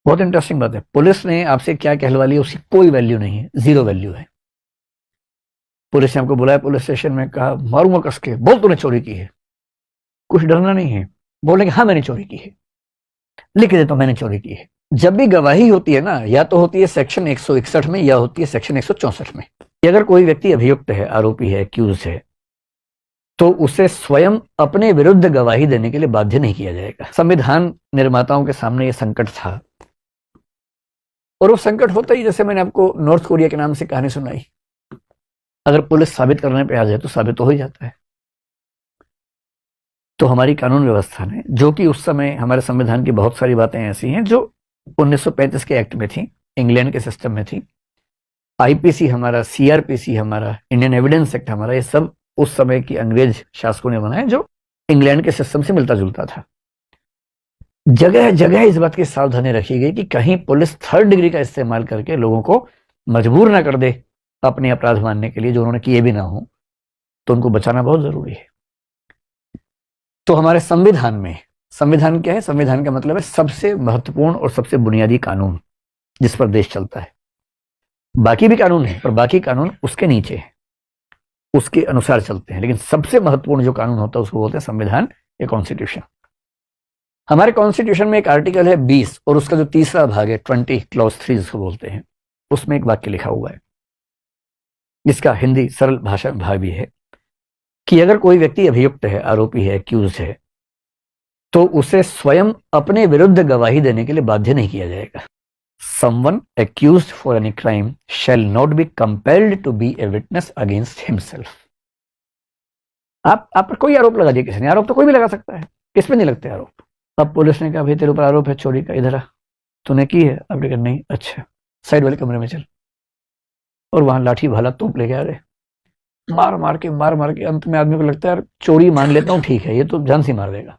बहुत इंटरेस्टिंग बात है। पुलिस ने आपसे क्या कहलवा लिया उसकी कोई वैल्यू नहीं है, जीरो वैल्यू है। पुलिस ने आपको बुलाया पुलिस स्टेशन में, कहा मारूंगा कस के, बोल तूने चोरी की है। कुछ डरना नहीं है, बोलेंगे हाँ मैंने चोरी की है, लिख देता हूं मैंने चोरी की है। जब भी गवाही होती है ना, या तो होती है सेक्शन 161 में या होती है सेक्शन 164 में। अगर कोई व्यक्ति अभियुक्त है, आरोपी है, एक्यूज है, तो उसे स्वयं अपने विरुद्ध गवाही देने के लिए बाध्य नहीं किया जाएगा। संविधान निर्माताओं के सामने यह संकट था, और वो संकट होता ही, जैसे मैंने आपको नॉर्थ कोरिया के नाम से कहानी सुनाई, अगर पुलिस साबित करने पे आ जाए तो साबित हो ही जाता है। तो हमारी कानून व्यवस्था ने, जो कि उस समय हमारे संविधान की बहुत सारी बातें ऐसी हैं जो 1935 के एक्ट में थी, इंग्लैंड के सिस्टम में थी, आईपीसी हमारा, सीआरपीसी हमारा, इंडियन एविडेंस एक्ट हमारा, ये सब उस समय की अंग्रेज शासकों ने बनाए, जो इंग्लैंड के सिस्टम से मिलता जुलता था। जगह जगह इस बात की सावधानी रखी गई कि कहीं पुलिस थर्ड डिग्री का इस्तेमाल करके लोगों को मजबूर ना कर दे अपने अपराध मानने के लिए, जो उन्होंने किए भी ना हो, तो उनको बचाना बहुत जरूरी है। तो हमारे संविधान में, संविधान क्या है? संविधान का मतलब है सबसे महत्वपूर्ण और सबसे बुनियादी कानून जिस पर देश चलता है। बाकी भी कानून है, पर बाकी कानून उसके नीचे है, उसके अनुसार चलते हैं, लेकिन सबसे महत्वपूर्ण जो कानून होता है उसको बोलते हैं संविधान या कॉन्स्टिट्यूशन। हमारे कॉन्स्टिट्यूशन में एक आर्टिकल है 20, और उसका जो तीसरा भाग है 20, क्लॉज 3 जिसको बोलते हैं, उसमें एक वाक्य लिखा हुआ है, जिसका हिंदी सरल भाषा भाग भी है, कि अगर कोई व्यक्ति अभियुक्त है, आरोपी है, एक्यूज है, तो उसे स्वयं अपने विरुद्ध गवाही देने के लिए बाध्य नहीं किया जाएगा। Someone accused for any crime shall not be compelled to be a witness against himself. आप पर कोई आरोप लगा दिया किसी ने, आरोप तो कोई भी लगा सकता है, किस पे नहीं लगते आरोप। अब पुलिस ने कहा भाई तेरे ऊपर आरोप है चोरी का, इधर आ, तूने की है? आपने कहा नहीं। अच्छा, साइड वाले कमरे में चल। और वहां लाठी भाला तोप लेके आ रहे, मार मार के अंत में आदमी को लगता है यार चोरी मान लेता हूँ, ठीक है, ये तो जान से मार देगा।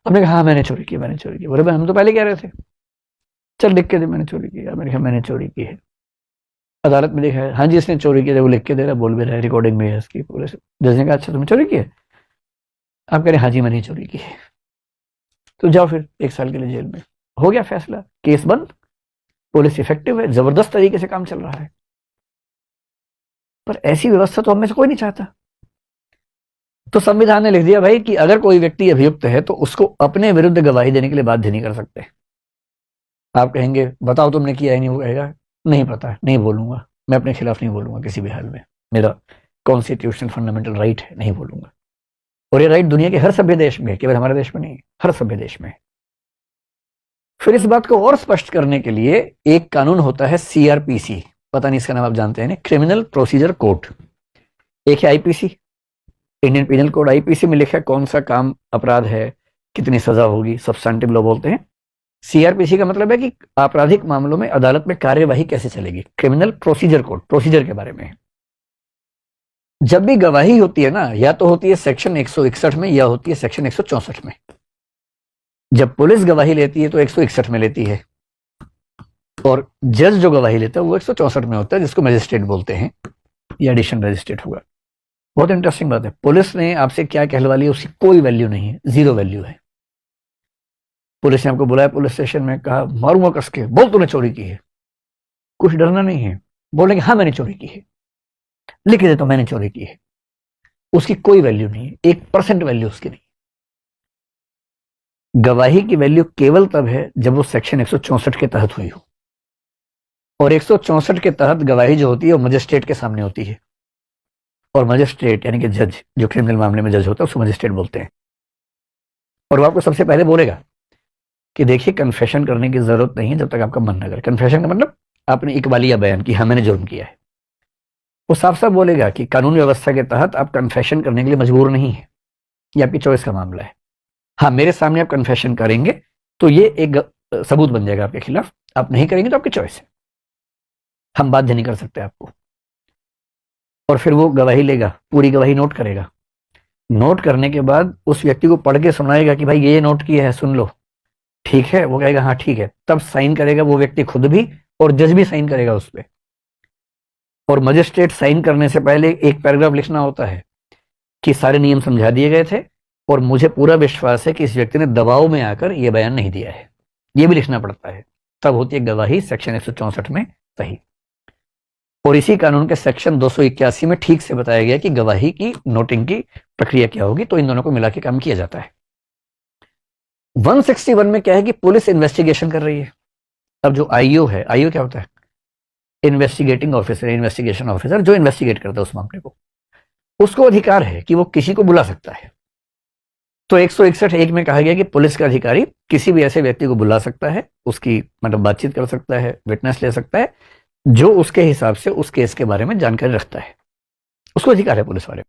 हमने कहा हाँ मैंने चोरी की, मैंने चोरी की। बोले भाई हम तो पहले कह रहे थे, चल लिख के दे मैंने चोरी की। मैंने कहा मैंने चोरी की है। अदालत में लिखा है हाँ जी इसने चोरी की है, वो लिख के दे रहा, बोल भी रहा है, रिकॉर्डिंग में है इसकी। पुलिस जज ने कहा अच्छा तुमने चोरी की है? आप कह रहे हाँ जी मैंने चोरी की है, तो जाओ फिर 1 साल के लिए जेल में। हो गया फैसला, केस बंद, पुलिस इफेक्टिव है, जबरदस्त तरीके से काम चल रहा है। पर ऐसी व्यवस्था तो हम में से कोई नहीं चाहता। तो संविधान ने लिख दिया भाई कि अगर कोई व्यक्ति अभियुक्त है तो उसको अपने विरुद्ध गवाही देने के लिए बाध्य नहीं कर सकते। आप कहेंगे बताओ तुमने किया है, नहीं? वो कहेगा नहीं पता, नहीं बोलूंगा, मैं अपने खिलाफ नहीं बोलूंगा किसी भी हाल में, मेरा कॉन्स्टिट्यूशनल फंडामेंटल राइट है, नहीं बोलूंगा। और ये राइट दुनिया के हर सभ्य देश में है, केवल हमारे देश में नहीं, हर सभ्य देश में। फिर इस बात को और स्पष्ट करने के लिए एक कानून होता है सीआरपीसी, पता नहीं इसका नाम आप जानते हैं, क्रिमिनल प्रोसीजर कोड। एक है IPC, Indian penal code. IPC में लिखा है कौन सा काम अपराध है, कितनी सजा होगी, सब्सटेंटिव लॉ बोलते हैं। सीआरपीसी का मतलब है कि आपराधिक मामलों में अदालत में कार्यवाही कैसे चलेगी, क्रिमिनल प्रोसीजर कोड, प्रोसीजर के बारे में। जब भी गवाही होती है ना, या तो होती है सेक्शन 161 में या होती है सेक्शन 164 में। जब पुलिस गवाही लेती है तो 161 में लेती है, और जज जो गवाही लेता है वो 164 में होता है, जिसको मजिस्ट्रेट बोलते हैं, या एडिशन मजिस्ट्रेट होगा। बहुत इंटरेस्टिंग बात है। पुलिस ने आपसे क्या कहलवा लिया उसकी कोई वैल्यू नहीं है, जीरो वैल्यू है। पुलिस ने आपको बुलाया पुलिस स्टेशन में, कहा मारूंगा कस के, बोल तूने चोरी की है। कुछ डरना नहीं है, बोलेंगे हाँ मैंने चोरी की है, लिख देता हूं मैंने चोरी की है। उसकी कोई वैल्यू नहीं है, 1% वैल्यू उसकी नहीं। गवाही की वैल्यू केवल तब है जब वो सेक्शन 164 के तहत हुई हो, और 164 के तहत गवाही जो होती है वो मजिस्ट्रेट के सामने होती है, और मजिस्ट्रेट यानी कि जज, जो क्रिमिनल मामले में जज होता है उसको मजिस्ट्रेट बोलते हैं। और वो आपको सबसे पहले बोलेगा कि देखिए कन्फेशन करने की जरूरत नहीं है जब तक आपका मन न करे। कन्फेशन का मतलब आपने इकबालिया बयान की, हाँ मैंने जुर्म किया है। वो साफ साफ बोलेगा कि कानून व्यवस्था के तहत आप कन्फेशन करने के लिए मजबूर नहीं है, ये आपकी चॉइस का मामला है। हाँ मेरे सामने आप कन्फेशन करेंगे तो ये एक सबूत बन जाएगा आपके खिलाफ, आप नहीं करेंगे तो आपकी चॉइस है, हम बाध्य नहीं कर सकते आपको। और फिर वो गवाही लेगा, पूरी गवाही नोट करेगा, नोट करने के बाद उस व्यक्ति को पढ़ के सुनाएगा कि भाई ये नोट किया है, सुन लो, ठीक है? वो कहेगा हाँ ठीक है, तब साइन करेगा वो व्यक्ति खुद भी, और जज भी साइन करेगा उस पर। और मजिस्ट्रेट साइन करने से पहले एक पैराग्राफ लिखना होता है कि सारे नियम समझा दिए गए थे और मुझे पूरा विश्वास है कि इस व्यक्ति ने दबाव में आकर यह बयान नहीं दिया है, ये भी लिखना पड़ता है। तब होती है गवाही सेक्शन 164 में सही। और इसी कानून के सेक्शन 281 में ठीक से बताया गया कि गवाही की नोटिंग की प्रक्रिया क्या होगी, तो इन दोनों को मिला के काम किया जाता है। 161 में क्या है कि पुलिस इन्वेस्टिगेशन कर रही है। अब जो आईओ है, आईओ क्या होता है? इन्वेस्टिगेटिंग ऑफिसर, इन्वेस्टिगेशन ऑफिसर, जो इन्वेस्टिगेट करता है उस मामले को, उसको अधिकार है कि वो किसी को बुला सकता है। तो 161(1) में कहा गया कि पुलिस का अधिकारी किसी भी ऐसे व्यक्ति को बुला सकता है, उसकी मतलब बातचीत कर सकता है, विटनेस ले सकता है, जो उसके हिसाब से उस केस के बारे में जानकारी रखता है। उसको अधिकार है पुलिस वाले।